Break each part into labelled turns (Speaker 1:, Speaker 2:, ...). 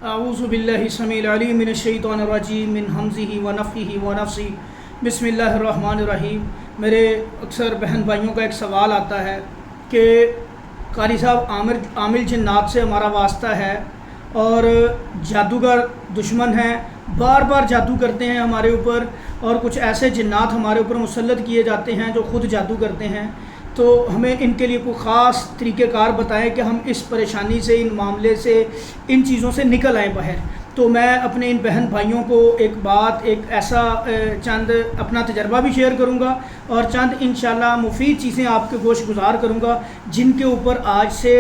Speaker 1: اعوذ باللہ السمیع العلیم من الشیطان الرجیم من حمزہ ونفخہ ونفثہ بسم اللہ الرحمن الرحیم۔ میرے اکثر بہن بھائیوں کا ایک سوال آتا ہے کہ قاری صاحب عامل جنات سے ہمارا واسطہ ہے اور جادوگر دشمن ہیں، بار بار جادو کرتے ہیں ہمارے اوپر، اور کچھ ایسے جنات ہمارے اوپر مسلط کیے جاتے ہیں جو خود جادو کرتے ہیں، تو ہمیں ان کے لیے کوئی خاص طریقہ کار بتائیں کہ ہم اس پریشانی سے، ان معاملے سے، ان چیزوں سے نکل آئیں باہر۔ تو میں اپنے ان بہن بھائیوں کو ایک ایسا چند اپنا تجربہ بھی شیئر کروں گا اور چند انشاءاللہ مفید چیزیں آپ کے گوش گزار کروں گا جن کے اوپر آج سے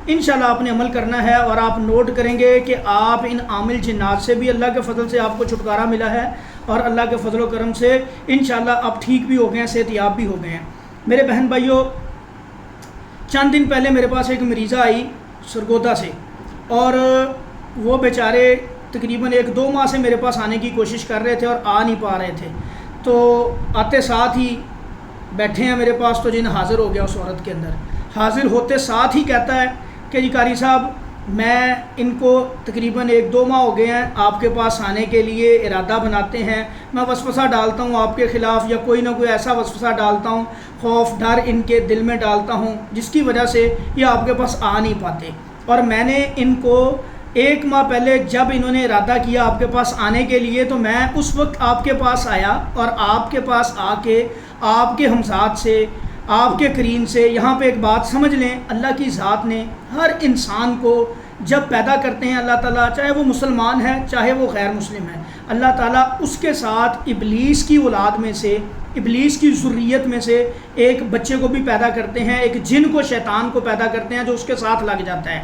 Speaker 1: انشاءاللہ آپ نے عمل کرنا ہے، اور آپ نوٹ کریں گے کہ آپ ان عامل جنات سے بھی اللہ کے فضل سے آپ کو چھٹکارا ملا ہے، اور اللہ کے فضل و کرم سے انشاءاللہ آپ ٹھیک بھی ہو گئے ہیں، صحت یاب بھی ہو گئے ہیں۔ میرے بہن بھائیوں، چند دن پہلے میرے پاس ایک مریضہ آئی سرگودا سے، اور وہ بیچارے تقریباً 1-2 ماہ سے میرے پاس آنے کی کوشش کر رہے تھے اور آ نہیں پا رہے تھے۔ تو آتے ساتھ ہی بیٹھے ہیں میرے پاس، تو جن حاضر ہو گیا اس عورت کے اندر، حاضر ہوتے ساتھ ہی کہتا ہے کہ جی قاری صاحب، میں ان کو تقریباً 1-2 ماہ ہو گئے ہیں آپ کے پاس آنے کے لیے ارادہ بناتے ہیں، میں وسوسہ ڈالتا ہوں آپ کے خلاف، یا کوئی نہ کوئی ایسا وسوسہ ڈالتا ہوں، خوف ڈر ان کے دل میں ڈالتا ہوں جس کی وجہ سے یہ آپ کے پاس آ نہیں پاتے۔ اور میں نے ان کو 1 ماہ پہلے جب انہوں نے ارادہ کیا آپ کے پاس آنے کے لیے، تو میں اس وقت آپ کے پاس آیا، اور آپ کے پاس آ کے آپ کے ہمزاد سے، آپ کے قرین سے، یہاں پہ ایک بات سمجھ لیں، اللہ کی ذات نے ہر انسان کو جب پیدا کرتے ہیں اللہ تعالیٰ، چاہے وہ مسلمان ہے چاہے وہ غیر مسلم ہے، اللہ تعالیٰ اس کے ساتھ ابلیس کی اولاد میں سے، ابلیس کی ذریت میں سے ایک بچے کو بھی پیدا کرتے ہیں، ایک جن کو، شیطان کو پیدا کرتے ہیں جو اس کے ساتھ لگ جاتا ہے۔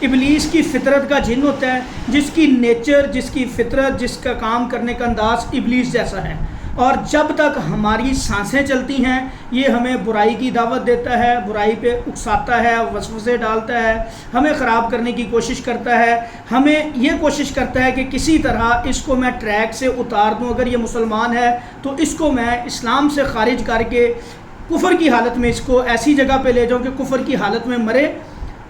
Speaker 1: ابلیس کی فطرت کا جن ہوتا ہے، جس کی نیچر، جس کی فطرت، جس کا کام کرنے کا انداز ابلیس جیسا ہے، اور جب تک ہماری سانسیں چلتی ہیں یہ ہمیں برائی کی دعوت دیتا ہے، برائی پہ اکساتا ہے، وسوسے ڈالتا ہے، ہمیں خراب کرنے کی کوشش کرتا ہے، ہمیں یہ کوشش کرتا ہے کہ کسی طرح اس کو میں ٹریک سے اتار دوں، اگر یہ مسلمان ہے تو اس کو میں اسلام سے خارج کر کے کفر کی حالت میں اس کو ایسی جگہ پہ لے جاؤں کہ کفر کی حالت میں مرے۔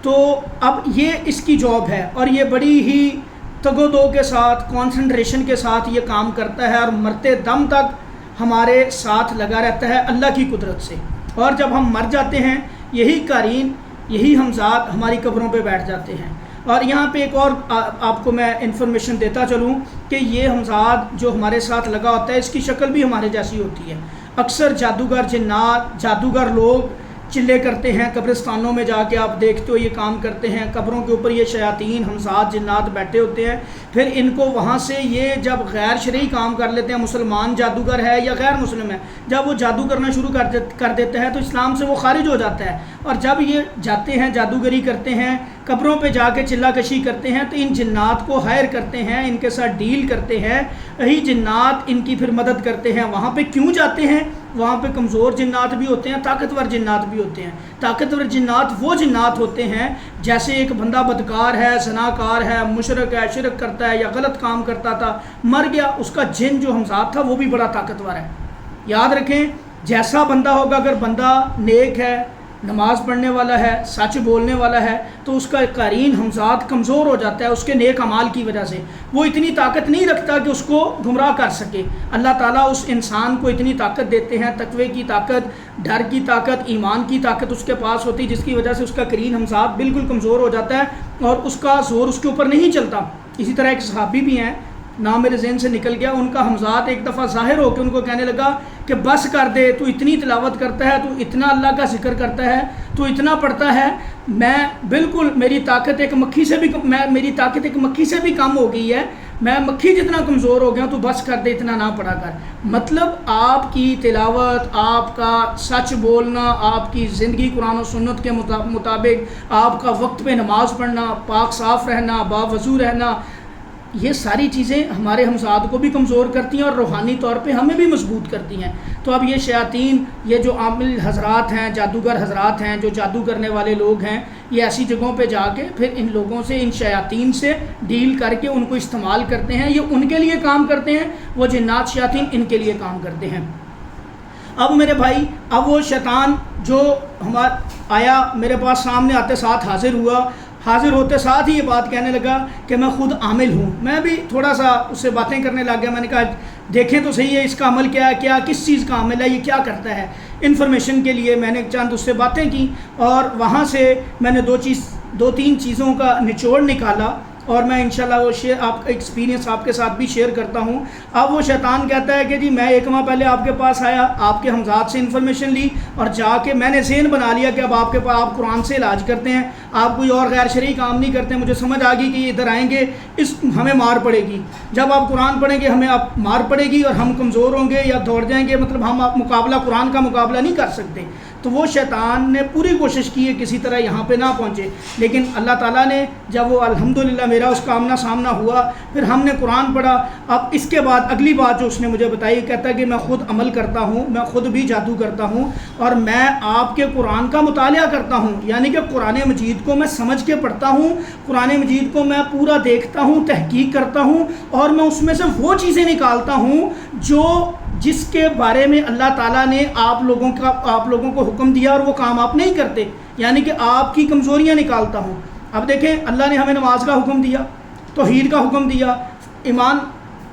Speaker 1: تو اب یہ اس کی جاب ہے، اور یہ بڑی ہی تگ و دو کے ساتھ، کانسنٹریشن کے ساتھ یہ کام کرتا ہے، اور مرتے دم تک ہمارے ساتھ لگا رہتا ہے اللہ کی قدرت سے۔ اور جب ہم مر جاتے ہیں یہی قارین، یہی ہمزاد ہماری قبروں پہ بیٹھ جاتے ہیں۔ اور یہاں پہ ایک اور آپ کو میں انفارمیشن دیتا چلوں کہ یہ ہمزاد جو ہمارے ساتھ لگا ہوتا ہے اس کی شکل بھی ہمارے جیسی ہوتی ہے۔ اکثر جادوگر جنات، جادوگر لوگ چلے کرتے ہیں، قبرستانوں میں جا کے آپ دیکھتے ہو یہ کام کرتے ہیں، قبروں کے اوپر یہ شیاطین، ہمزاد، جنات بیٹھے ہوتے ہیں، پھر ان کو وہاں سے یہ جب غیر شرعی کام کر لیتے ہیں، مسلمان جادوگر ہے یا غیر مسلم ہے، جب وہ جادو کرنا شروع کر دیتا ہے تو اسلام سے وہ خارج ہو جاتا ہے، اور جب یہ جاتے ہیں جادوگری کرتے ہیں، قبروں پہ جا کے چلا کشی کرتے ہیں، تو ان جنات کو ہائر کرتے ہیں، ان کے ساتھ ڈیل کرتے ہیں، یہی جنات ان کی پھر مدد کرتے ہیں۔ وہاں پہ کیوں جاتے ہیں؟ وہاں پہ کمزور جنات بھی ہوتے ہیں، طاقتور جنات بھی ہوتے ہیں۔ طاقتور جنات وہ جنات ہوتے ہیں جیسے ایک بندہ بدکار ہے، زناکار ہے، مشرک ہے، شرک کرتا ہے یا غلط کام کرتا تھا، مر گیا، اس کا جن جو ہمزاد تھا وہ بھی بڑا طاقتور ہے۔ یاد رکھیں، جیسا بندہ ہوگا، اگر بندہ نیک ہے، نماز پڑھنے والا ہے، سچ بولنے والا ہے، تو اس کا قارین ہمزاد کمزور ہو جاتا ہے اس کے نیک اعمال کی وجہ سے، وہ اتنی طاقت نہیں رکھتا کہ اس کو گمراہ کر سکے۔ اللہ تعالیٰ اس انسان کو اتنی طاقت دیتے ہیں، تقوی کی طاقت، ڈر کی طاقت، ایمان کی طاقت اس کے پاس ہوتی ہے، جس کی وجہ سے اس کا قارین ہمزاد بالکل کمزور ہو جاتا ہے اور اس کا زور اس کے اوپر نہیں چلتا۔ اسی طرح ایک صحابی بھی ہیں، نام میرے ذہن سے نکل گیا، ان کا ہمزاد ایک دفعہ ظاہر ہو کے ان کو کہنے لگا کہ بس کر دے، تو اتنی تلاوت کرتا ہے، تو اتنا اللہ کا ذکر کرتا ہے، تو اتنا پڑھتا ہے، میں بالکل میری طاقت ایک مکھی سے بھی کم ہو گئی ہے، میں مکھی جتنا کمزور ہو گیا، تو بس کر دے، اتنا نہ پڑھا کر۔ مطلب آپ کی تلاوت، آپ کا سچ بولنا، آپ کی زندگی قرآن و سنت کے مطابق، آپ کا وقت پہ نماز پڑھنا، پاک صاف رہنا، باوضو رہنا، یہ ساری چیزیں ہمارے ہمزاد کو بھی کمزور کرتی ہیں اور روحانی طور پہ ہمیں بھی مضبوط کرتی ہیں۔ تو اب یہ شیاطین، یہ جو عامل حضرات ہیں، جادوگر حضرات ہیں، جو جادو کرنے والے لوگ ہیں، یہ ایسی جگہوں پہ جا کے پھر ان لوگوں سے، ان شیاطین سے ڈیل کر کے ان کو استعمال کرتے ہیں، یہ ان کے لیے کام کرتے ہیں، وہ جنات شیاطین ان کے لیے کام کرتے ہیں۔ اب میرے بھائی، اب وہ شیطان جو آیا میرے پاس، سامنے آتے ساتھ حاضر ہوا، حاضر ہوتے ساتھ ہی یہ بات کہنے لگا کہ میں خود عامل ہوں۔ میں بھی تھوڑا سا اس سے باتیں کرنے لگ گیا۔ میں نے کہا دیکھیں تو صحیح ہے اس کا عمل کیا ہے، کیا کس چیز کا عمل ہے، یہ کیا کرتا ہے۔ انفارمیشن کے لیے میں نے چند اس سے باتیں کی اور وہاں سے میں نے دو تین چیزوں کا نچوڑ نکالا، اور میں انشاءاللہ وہ آپ کا ایکسپیرینس آپ کے ساتھ بھی شیئر کرتا ہوں۔ اب وہ شیطان کہتا ہے کہ جی میں ایک ماہ پہلے آپ کے پاس آیا، آپ کے ہمذات سے انفارمیشن لی، اور جا کے میں نے ذہن بنا لیا کہ اب آپ کے پاس آپ قرآن سے علاج کرتے ہیں، آپ کوئی اور غیر شرعی کام نہیں کرتے۔ مجھے سمجھ آ گئی کہ یہ ادھر آئیں گے ہمیں مار پڑے گی، جب آپ قرآن پڑھیں گے ہمیں آپ مار پڑے گی اور ہم کمزور ہوں گے یا دوڑ جائیں گے، مطلب ہم مقابلہ قرآن کا مقابلہ نہیں کر سکتے۔ تو وہ شیطان نے پوری کوشش کی ہے کسی طرح یہاں پہ نہ پہنچے، لیکن اللہ تعالیٰ نے جب وہ الحمدللہ میرا اس کا آمنا سامنا ہوا، پھر ہم نے قرآن پڑھا۔ اب اس کے بعد اگلی بات جو اس نے مجھے بتائی، کہتا ہے کہ میں خود عمل کرتا ہوں، میں خود بھی جادو کرتا ہوں، اور میں آپ کے قرآن کا مطالعہ کرتا ہوں، یعنی کہ قرآن مجید کو میں سمجھ کے پڑھتا ہوں، قرآن مجید کو میں پورا دیکھتا ہوں، تحقیق کرتا ہوں، اور میں اس میں سے وہ چیزیں نکالتا ہوں جس کے بارے میں اللہ تعالیٰ نے آپ لوگوں کو حکم دیا اور وہ کام آپ نہیں کرتے، یعنی کہ آپ کی کمزوریاں نکالتا ہوں۔ اب دیکھیں اللہ نے ہمیں نماز کا حکم دیا، توحید کا حکم دیا، ایمان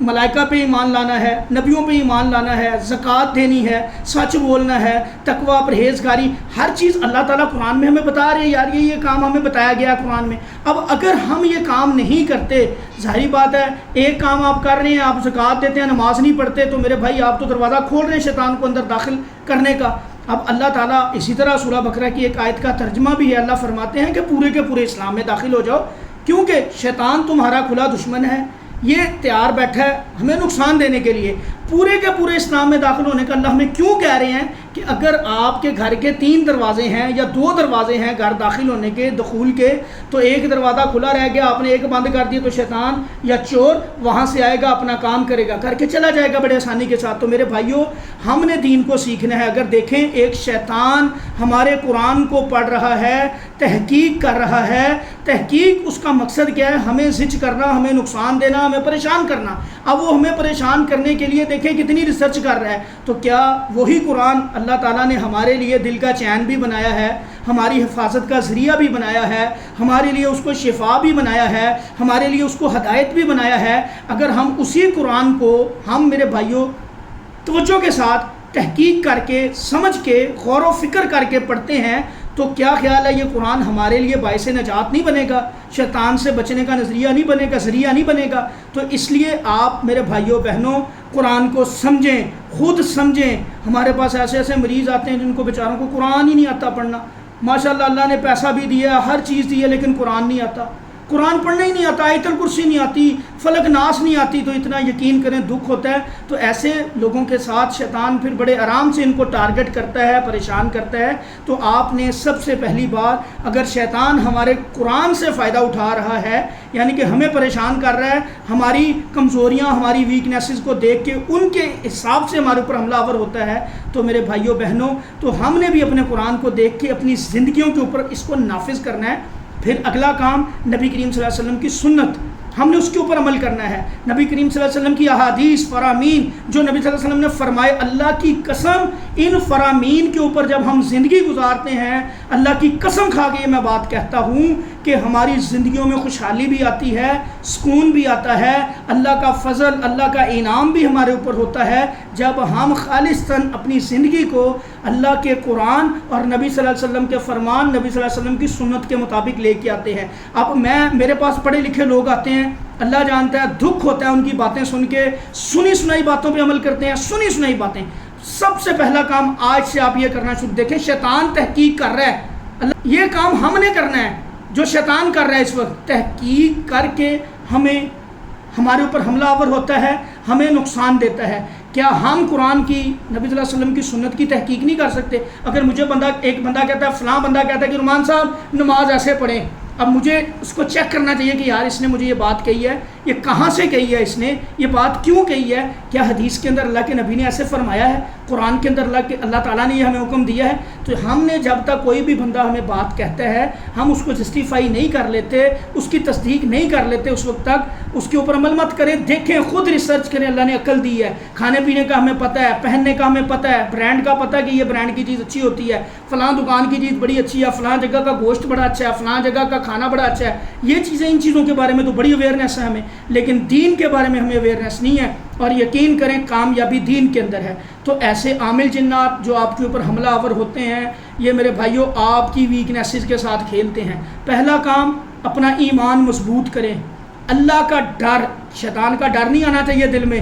Speaker 1: ملائکہ پہ ایمان لانا ہے، نبیوں پہ ایمان لانا ہے، زکوٰۃ دینی ہے، سچ بولنا ہے، تقوی، پرہیزگاری، ہر چیز اللہ تعالیٰ قرآن میں ہمیں بتا رہے ہیں۔ یار یہ کام ہمیں بتایا گیا قرآن میں۔ اب اگر ہم یہ کام نہیں کرتے، ظاہری بات ہے ایک کام آپ کر رہے ہیں، آپ زکوٰۃ دیتے ہیں، نماز نہیں پڑھتے، تو میرے بھائی آپ تو دروازہ کھول رہے ہیں شیطان کو اندر داخل کرنے کا۔ اب اللہ تعالیٰ اسی طرح سورہ بقرہ کی ایک آیت کا ترجمہ بھی ہے، اللہ فرماتے ہیں کہ پورے کے پورے اسلام میں داخل ہو جاؤ، کیونکہ شیطان تمہارا کھلا دشمن ہے، یہ تیار بیٹھا ہے ہمیں نقصان دینے کے لیے۔ پورے کے پورے اسلام میں داخل ہونے کا اللہ ہمیں کیوں کہہ رہے ہیں کہ اگر آپ کے گھر کے 3 دروازے ہیں یا 2 دروازے ہیں گھر داخل ہونے کے، دخول کے، تو ایک دروازہ کھلا رہ گیا، آپ نے ایک بند کر دیا، تو شیطان یا چور وہاں سے آئے گا، اپنا کام کرے گا، کر کے چلا جائے گا بڑے آسانی کے ساتھ۔ تو میرے بھائیوں ہم نے دین کو سیکھنا ہے۔ اگر دیکھیں ایک شیطان ہمارے قرآن کو پڑھ رہا ہے، تحقیق کر رہا ہے، تحقیق اس کا مقصد کیا ہے؟ ہمیں زج کرنا، ہمیں نقصان دینا، ہمیں پریشان کرنا۔ اب وہ ہمیں پریشان کرنے کے لیے دیکھیں کتنی ریسرچ کر رہا ہے، تو کیا وہی قرآن اللہ تعالیٰ نے ہمارے لیے دل کا چین بھی بنایا ہے، ہماری حفاظت کا ذریعہ بھی بنایا ہے، ہمارے لیے اس کو شفا بھی بنایا ہے، ہمارے لیے اس کو ہدایت بھی بنایا ہے؟ اگر ہم اسی قرآن کو میرے بھائیوں توجہ کے ساتھ تحقیق کر کے، سمجھ کے، غور و فکر کر کے پڑھتے ہیں، تو کیا خیال ہے یہ قرآن ہمارے لیے باعث نجات نہیں بنے گا، شیطان سے بچنے کا نظریہ نہیں بنے گا، ذریعہ نہیں بنے گا؟ تو اس لیے آپ میرے بھائیوں بہنوں قرآن کو سمجھیں، خود سمجھیں۔ ہمارے پاس ایسے ایسے مریض آتے ہیں جن کو بیچاروں کو قرآن ہی نہیں آتا پڑھنا، ماشاءاللہ اللہ نے پیسہ بھی دیا، ہر چیز دی ہے، لیکن قرآن نہیں آتا، قرآن پڑھنا ہی نہیں آتا، آیت الکرسی نہیں آتی، فلق ناس نہیں آتی، تو اتنا یقین کریں دکھ ہوتا ہے۔ تو ایسے لوگوں کے ساتھ شیطان پھر بڑے آرام سے ان کو ٹارگٹ کرتا ہے، پریشان کرتا ہے۔ تو آپ نے سب سے پہلی بات، اگر شیطان ہمارے قرآن سے فائدہ اٹھا رہا ہے، یعنی کہ ہمیں پریشان کر رہا ہے، ہماری کمزوریاں، ہماری ویکنیسز کو دیکھ کے ان کے حساب سے ہمارے اوپر حملہ آور ہوتا ہے، تو میرے بھائیوں بہنوں تو ہم نے بھی اپنے قرآن کو دیکھ کے اپنی زندگیوں کے اوپر اس کو نافذ کرنا ہے۔ پھر اگلا کام نبی کریم صلی اللہ علیہ وسلم کی سنت، ہم نے اس کے اوپر عمل کرنا ہے۔ نبی کریم صلی اللہ علیہ وسلم کی احادیث، فرامین جو نبی صلی اللہ علیہ وسلم نے فرمائے، اللہ کی قسم ان فرامین کے اوپر جب ہم زندگی گزارتے ہیں، اللہ کی قسم کھا کے یہ میں بات کہتا ہوں کہ ہماری زندگیوں میں خوشحالی بھی آتی ہے، سکون بھی آتا ہے، اللہ کا فضل، اللہ کا انعام بھی ہمارے اوپر ہوتا ہے جب ہم خالصتاً اپنی زندگی کو اللہ کے قرآن اور نبی صلی اللہ علیہ وسلم کے فرمان، نبی صلی اللہ علیہ وسلم کی سنت کے مطابق لے کے آتے ہیں۔ اب میرے پاس پڑھے لکھے لوگ آتے ہیں، اللہ جانتا ہے دکھ ہوتا ہے ان کی باتیں سن کے، سنی سنائی باتوں پہ عمل کرتے ہیں، سنی سنائی باتیں۔ سب سے پہلا کام آج سے آپ یہ کرنا شروع، دیکھیں شیطان تحقیق کر رہا ہے، یہ کام ہم نے کرنا ہے جو شیطان کر رہا ہے اس وقت، تحقیق کر کے ہمارے اوپر حملہ آور ہوتا ہے، ہمیں نقصان دیتا ہے۔ کیا ہم قرآن کی، نبی صلی اللہ علیہ وسلم کی سنت کی تحقیق نہیں کر سکتے؟ اگر مجھے ایک بندہ کہتا ہے، فلاں بندہ کہتا ہے کہ نعمان صاحب نماز ایسے پڑھیں، اب مجھے اس کو چیک کرنا چاہیے کہ یار اس نے مجھے یہ بات کہی ہے، یہ کہاں سے کہی ہے، اس نے یہ بات کیوں کہی ہے، کیا حدیث کے اندر اللہ کے نبی نے ایسے فرمایا ہے؟ قرآن کے اندر اللہ تعالیٰ نے یہ ہمیں حکم دیا ہے، تو ہم نے جب تک کوئی بھی بندہ ہمیں بات کہتا ہے ہم اس کو جسٹیفائی نہیں کر لیتے، اس کی تصدیق نہیں کر لیتے، اس وقت تک اس کے اوپر عمل مت کریں، دیکھیں، خود ریسرچ کریں۔ اللہ نے عقل دی ہے، کھانے پینے کا ہمیں پتہ ہے، پہننے کا ہمیں پتہ ہے، برانڈ کا پتہ ہے کہ یہ برانڈ کی چیز اچھی ہوتی ہے، فلاں دکان کی چیز بڑی اچھی ہے، فلاں جگہ کا گوشت بڑا اچھا ہے، فلاں جگہ کا کھانا بڑا اچھا ہے، یہ چیزیں، ان چیزوں کے بارے میں تو بڑی اویئرنیس ہے ہمیں، لیکن دین کے بارے میں ہمیں اویئرنیس نہیں ہے، اور یقین کریں کامیابی دین کے اندر ہے۔ تو ایسے عامل جنات جو آپ کے اوپر حملہ آور ہوتے ہیں، یہ میرے بھائیوں آپ کی ویکنیسز کے ساتھ کھیلتے ہیں۔ پہلا کام، اپنا ایمان مضبوط کریں، اللہ کا ڈر، شیطان کا ڈر نہیں آنا چاہیے دل میں،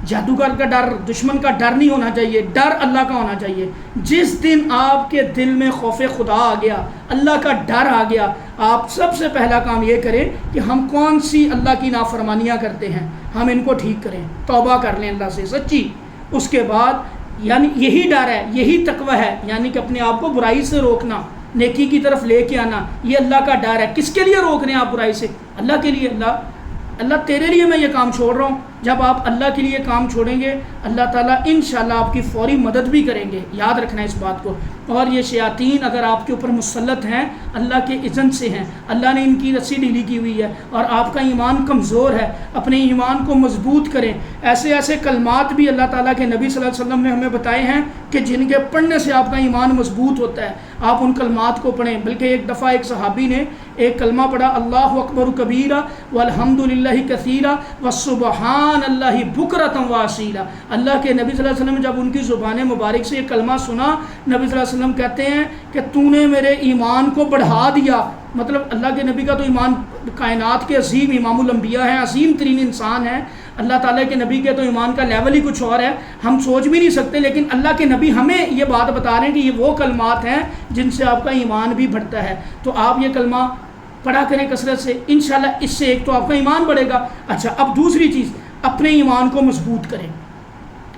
Speaker 1: جادوگر کا ڈر، دشمن کا ڈر نہیں ہونا چاہیے، ڈر اللہ کا ہونا چاہیے۔ جس دن آپ کے دل میں خوف خدا آ گیا، اللہ کا ڈر آ گیا، آپ سب سے پہلا کام یہ کریں کہ ہم کون سی اللہ کی نافرمانیاں کرتے ہیں ہم ان کو ٹھیک کریں، توبہ کر لیں اللہ سے سچی۔ اس کے بعد یعنی یہی ڈر ہے، یہی تقوی ہے، یعنی کہ اپنے آپ کو برائی سے روکنا، نیکی کی طرف لے کے آنا، یہ اللہ کا ڈر ہے۔ کس کے لیے روک رہے ہیں آپ برائی سے؟ اللہ کے لیے۔ اللہ تیرے لیے میں یہ کام چھوڑ رہا ہوں۔ جب آپ اللہ کے لیے کام چھوڑیں گے، اللہ تعالیٰ انشاءاللہ آپ کی فوری مدد بھی کریں گے، یاد رکھنا اس بات کو۔ اور یہ شیاطین اگر آپ کے اوپر مسلط ہیں، اللہ کے اذن سے ہیں، اللہ نے ان کی رسی ڈھیلی کی ہوئی ہے، اور آپ کا ایمان کمزور ہے، اپنے ایمان کو مضبوط کریں۔ ایسے ایسے کلمات بھی اللہ تعالیٰ کے نبی صلی اللہ علیہ وسلم نے ہمیں بتائے ہیں کہ جن کے پڑھنے سے آپ کا ایمان مضبوط ہوتا ہے، آپ ان کلمات کو پڑھیں۔ بلکہ ایک دفعہ ایک صحابی نے ایک کلمہ پڑھا، اللہ اکبر کبیرہ والحمد للہ کثیرہ وسبحان اللہ بکرۃ واصیلا۔ اللہ کے نبی صلی اللہ علیہ وسلم نے جب ان کی زبان مبارک سے یہ کلمہ سنا، نبی صلی اللہ علیہ وسلم کہتے ہیں کہ تو نے میرے ایمان کو بڑھا دیا۔ مطلب اللہ کے نبی کا تو ایمان، کائنات کے عظیم امام الانبیاء ہیں، عظیم ترین انسان ہیں، اللہ تعالیٰ کے نبی کے تو ایمان کا لیول ہی کچھ اور ہے، ہم سوچ بھی نہیں سکتے، لیکن اللہ کے نبی ہمیں یہ بات بتا رہے ہیں کہ یہ وہ کلمات ہیں جن سے آپ کا ایمان بھی بڑھتا ہے۔ تو آپ یہ کلمہ پڑھا کریں کثرت سے، انشاءاللہ اس سے ایک تو آپ کا ایمان بڑھے گا۔ اچھا، اب دوسری چیز، اپنے ایمان کو مضبوط کریں،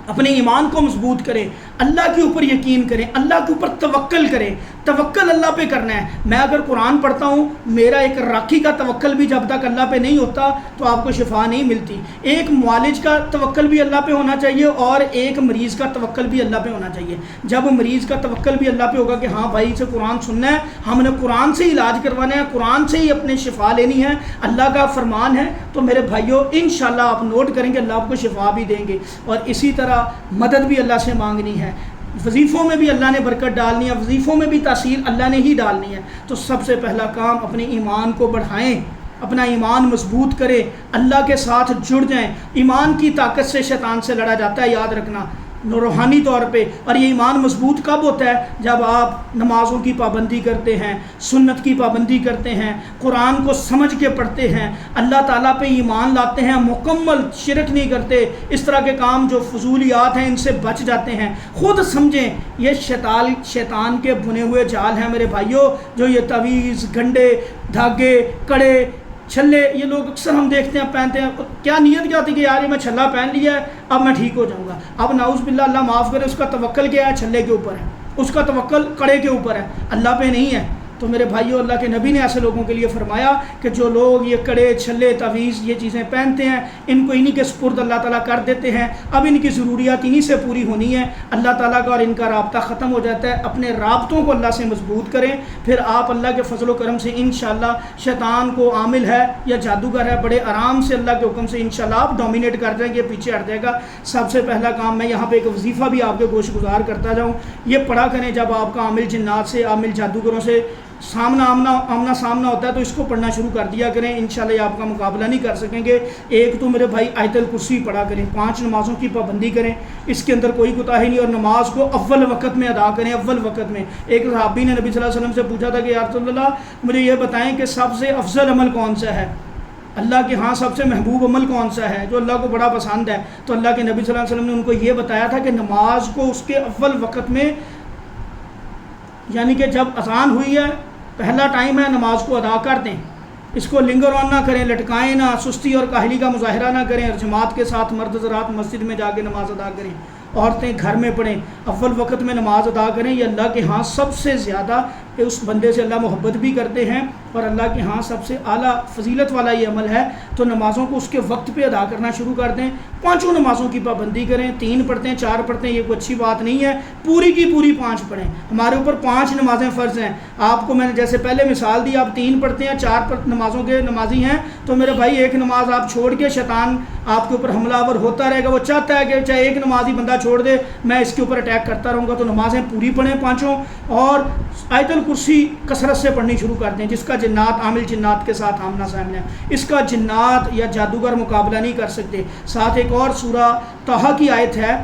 Speaker 1: اپنے ایمان کو مضبوط کریں، اللہ کے اوپر یقین کریں، اللہ کے اوپر توکل کریں۔ توکل اللہ پہ کرنا ہے۔ میں اگر قرآن پڑھتا ہوں، میرا ایک راکھی کا توکل بھی جب تک اللہ پہ نہیں ہوتا تو آپ کو شفا نہیں ملتی۔ ایک معالج کا توکل بھی اللہ پہ ہونا چاہیے، اور ایک مریض کا توکل بھی اللہ پہ ہونا چاہیے۔ جب مریض کا توکل بھی اللہ پہ ہوگا کہ ہاں بھائی سے قرآن سننا ہے، ہم نے قرآن سے ہی علاج کروانا ہے، قرآن سے ہی اپنے شفا لینی ہے، اللہ کا فرمان ہے، تو میرے بھائیوں انشاءاللہ آپ نوٹ کریں گے اللہ آپ کو شفا بھی دیں گے۔ اور اسی طرح مدد بھی اللہ سے مانگنی ہے، وظیفوں میں بھی اللہ نے برکت ڈالنی ہے، وظیفوں میں بھی تاثیر اللہ نے ہی ڈالنی ہے۔ تو سب سے پہلا کام، اپنے ایمان کو بڑھائیں، اپنا ایمان مضبوط کریں، اللہ کے ساتھ جڑ جائیں۔ ایمان کی طاقت سے شیطان سے لڑا جاتا ہے، یاد رکھنا، روحانی طور پہ۔ اور یہ ایمان مضبوط کب ہوتا ہے؟ جب آپ نمازوں کی پابندی کرتے ہیں، سنت کی پابندی کرتے ہیں، قرآن کو سمجھ کے پڑھتے ہیں، اللہ تعالیٰ پہ ایمان لاتے ہیں، مکمل شرک نہیں کرتے، اس طرح کے کام جو فضولیات ہیں ان سے بچ جاتے ہیں۔ خود سمجھیں یہ شیطان کے بنے ہوئے جال ہیں میرے بھائیوں، جو یہ تعویذ، گھنڈے، دھاگے، کڑے، چھلے، یہ لوگ اکثر ہم دیکھتے ہیں پہنتے ہیں، کیا نیت کیا ہوتی کہ یار یہ میں چھلا پہن لیا ہے اب میں ٹھیک ہو جاؤں گا۔ اب نعوذ باللہ، اللہ معاف کرے، اس کا توکل کیا ہے؟ چھلے کے اوپر ہے، اس کا توکل کڑے کے اوپر ہے، اللہ پہ نہیں ہے۔ تو میرے بھائیوں، اللہ کے نبی نے ایسے لوگوں کے لیے فرمایا کہ جو لوگ یہ کڑے، چھلے، تعویذ، یہ چیزیں پہنتے ہیں، ان کو انہی کے سپرد اللہ تعالیٰ کر دیتے ہیں، اب ان کی ضروریات انہی سے پوری ہونی ہے، اللہ تعالیٰ کا اور ان کا رابطہ ختم ہو جاتا ہے۔ اپنے رابطوں کو اللہ سے مضبوط کریں، پھر آپ اللہ کے فضل و کرم سے انشاءاللہ شیطان کو عامل ہے یا جادوگر ہے، بڑے آرام سے اللہ کے حکم سے انشاءاللہ آپ ڈومینیٹ کر جائیں گے، پیچھے ہٹ جائے گا۔ سب سے پہلا کام، میں یہاں پہ ایک وظیفہ بھی آپ کے گوش گزار کرتا جاؤں، یہ پڑھا کریں جب آپ کا عامل جنات سے، عامل جادوگروں سے آمنا سامنا ہوتا ہے تو اس کو پڑھنا شروع کر دیا کریں، انشاءاللہ یہ آپ کا مقابلہ نہیں کر سکیں گے۔ ایک تو میرے بھائی آیت الکرسی پڑھا کریں، 5 نمازوں کی پابندی کریں، اس کے اندر کوئی کوتاہی نہیں، اور نماز کو اول وقت میں ادا کریں، اول وقت میں۔ ایک صحابی نے نبی صلی اللہ علیہ وسلم سے پوچھا تھا کہ یا رسول اللہ مجھے یہ بتائیں کہ سب سے افضل عمل کون سا ہے، اللہ کے ہاں سب سے محبوب عمل کون سا ہے جو اللہ کو بڑا پسند ہے؟ تو اللہ کے نبی صلی اللہ علیہ وسلم نے ان کو یہ بتایا تھا کہ نماز کو اس کے اول وقت میں، یعنی کہ جب اذان ہوئی ہے، پہلا ٹائم ہے، نماز کو ادا کر دیں، اس کو لنگر آن نہ کریں، لٹکائیں نہ، سستی اور کاہلی کا مظاہرہ نہ کریں، اور جماعت کے ساتھ مرد حضرات مسجد میں جا کے نماز ادا کریں، عورتیں گھر میں پڑھیں، اول وقت میں نماز ادا کریں۔ یہ اللہ کے ہاں سب سے زیادہ، اس بندے سے اللہ محبت بھی کرتے ہیں، اور اللہ کے ہاں سب سے اعلیٰ فضیلت والا یہ عمل ہے۔ تو نمازوں کو اس کے وقت پہ ادا کرنا شروع کر دیں، 5 نمازوں کی پابندی کریں، 3 پڑھتے ہیں 4 پڑھتے ہیں یہ کوئی اچھی بات نہیں ہے، پوری کی پوری 5 پڑھیں۔ ہمارے اوپر 5 نمازیں فرض ہیں، آپ کو میں نے جیسے پہلے مثال دی، آپ 3 پڑھتے ہیں 4 نمازوں کے نمازی ہیں، تو میرے بھائی ایک نماز آپ چھوڑ کے شیطان آپ کے اوپر حملہ آور ہوتا رہے گا، وہ چاہتا ہے کہ چاہے ایک نماز ہی بندہ چھوڑ دے میں اس کے اوپر اٹیک کرتا رہوں گا۔ تو نمازیں پوری پڑھیں 5، اور آیت الکرسی کثرت سے پڑھنی شروع کر دیں۔ جس کا جنات عامل جنات کے ساتھ آمنا سامنا ہے، اس کا جنات یا جادوگر مقابلہ نہیں کر سکتے۔ ساتھ ایک اور سورہ طٰہٰ کی آیت ہے،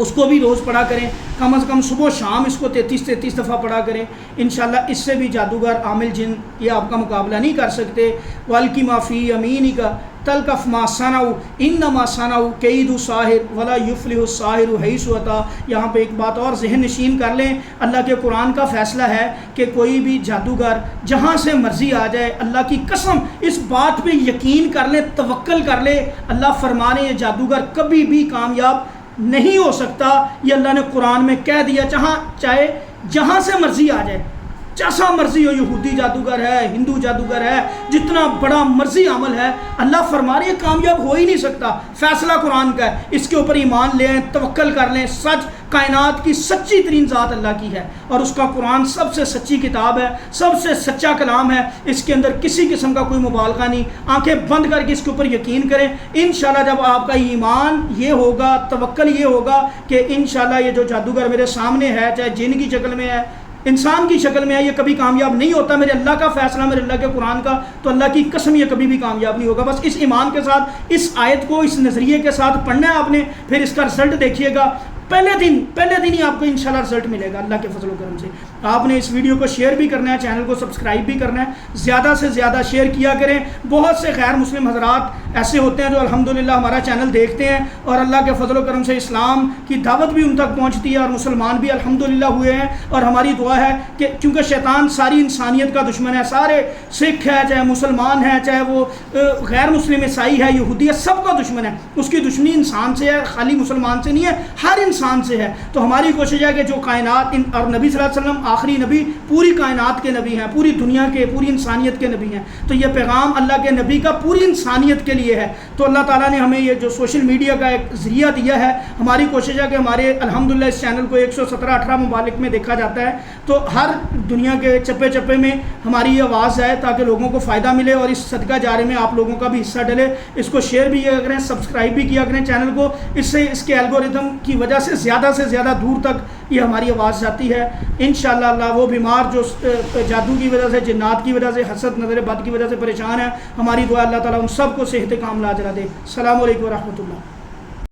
Speaker 1: اس کو بھی روز پڑھا کریں، کم از کم صبح و شام اس کو 33 دفعہ پڑھا کریں، انشاءاللہ اس سے بھی جادوگر عامل جن یہ آپ کا مقابلہ نہیں کر سکتے۔ وَالْقِ مَا فِي يَمِينِكَ تَلْقَفْ مَا صَنَعُوا إِنَّمَا صَنَعُوا كَيْدُ سَاحِرٍ وَلَا يُفْلِحُ السَّاحِرُ حَيْثُ أَتَىٰ۔ یہاں پہ ایک بات اور ذہن نشین کر لیں، اللہ کے قرآن کا فیصلہ ہے کہ کوئی بھی جادوگر جہاں سے مرضی آ جائے، اللہ کی قسم اس بات پہ یقین کر لیں، توکل کر لیں، اللہ فرما رہے ہیں جادوگر کبھی بھی کامیاب نہیں ہو سکتا، یہ اللہ نے قرآن میں کہہ دیا، چاہے جہاں سے مرضی آ جائے، جیسا مرضی ہو، یہودی جادوگر ہے، ہندو جادوگر ہے، جتنا بڑا مرضی عمل ہے، اللہ فرما رہے ہیں کامیاب ہو ہی نہیں سکتا، فیصلہ قرآن کا ہے، اس کے اوپر ایمان لے آئیں، توکل کر لیں، سچ کائنات کی سچی ترین ذات اللہ کی ہے، اور اس کا قرآن سب سے سچی کتاب ہے، سب سے سچا کلام ہے، اس کے اندر کسی قسم کا کوئی مبالغہ نہیں، آنکھیں بند کر کے اس کے اوپر یقین کریں، انشاءاللہ جب آپ کا ایمان یہ ہوگا، توکل یہ ہوگا کہ انشاءاللہ یہ جو جادوگر میرے سامنے ہے، چاہے جن کی شکل میں ہے، انسان کی شکل میں ہے، یہ کبھی کامیاب نہیں ہوتا، میرے اللہ کا فیصلہ، میرے اللہ کے قرآن کا، تو اللہ کی قسم یہ کبھی بھی کامیاب نہیں ہوگا۔ بس اس ایمان کے ساتھ، اس آیت کو اس نظریے کے ساتھ پڑھنا ہے آپ نے، پھر اس کا رزلٹ دیکھیے گا، پہلے دن ہی آپ کو انشاءاللہ رزلٹ ملے گا اللہ کے فضل و کرم سے۔ آپ نے اس ویڈیو کو شیئر بھی کرنا ہے، چینل کو سبسکرائب بھی کرنا ہے، زیادہ سے زیادہ شیئر کیا کریں۔ بہت سے غیر مسلم حضرات ایسے ہوتے ہیں جو الحمدللہ ہمارا چینل دیکھتے ہیں، اور اللہ کے فضل و کرم سے اسلام کی دعوت بھی ان تک پہنچتی ہے، اور مسلمان بھی الحمدللہ ہوئے ہیں، اور ہماری دعا ہے کہ چونکہ شیطان ساری انسانیت کا دشمن ہے، سارے سکھ ہے، چاہے مسلمان ہے، چاہے وہ غیر مسلم عیسائی ہے، یہودی ہے، سب کا دشمن ہے، اس کی دشمنی انسان سے ہے، خالی مسلمان سے نہیں ہے، ہر انسان سے ہے۔ تو ہماری کوشش ہے کہ جو کائنات اور نبی صلی اللہ علیہ وسلم آخری نبی، پوری کائنات کے نبی ہیں، پوری دنیا کے، پوری انسانیت کے نبی ہیں، تو یہ پیغام اللہ کے نبی کا پوری انسانیت کے لیے ہے۔ تو اللہ تعالیٰ نے ہمیں یہ جو سوشل میڈیا کا ایک ذریعہ دیا ہے، ہماری کوشش ہے کہ ہمارے الحمدللہ اس چینل کو 117-18 ممالک میں دیکھا جاتا ہے، تو ہر دنیا کے چپے چپے میں ہماری یہ آواز ہے تاکہ لوگوں کو فائدہ ملے، اور اس صدقہ جارے میں آپ لوگوں کا بھی حصہ ڈلے۔ اس کو شیئر بھی کیا کریں، سبسکرائب بھی کیا کریں چینل کو، اس سے اس کے الگوریتم کی وجہ سے زیادہ دور تک یہ ہماری آواز جاتی ہے۔ انشاءاللہ اللہ وہ بیمار جو جادو کی وجہ سے، جنات کی وجہ سے، حسد نظر بد کی وجہ سے پریشان ہے، ہماری دعا اللہ تعالیٰ ان سب کو صحت کاملہ عاجلہ دے۔ السلام علیکم ورحمۃ اللہ۔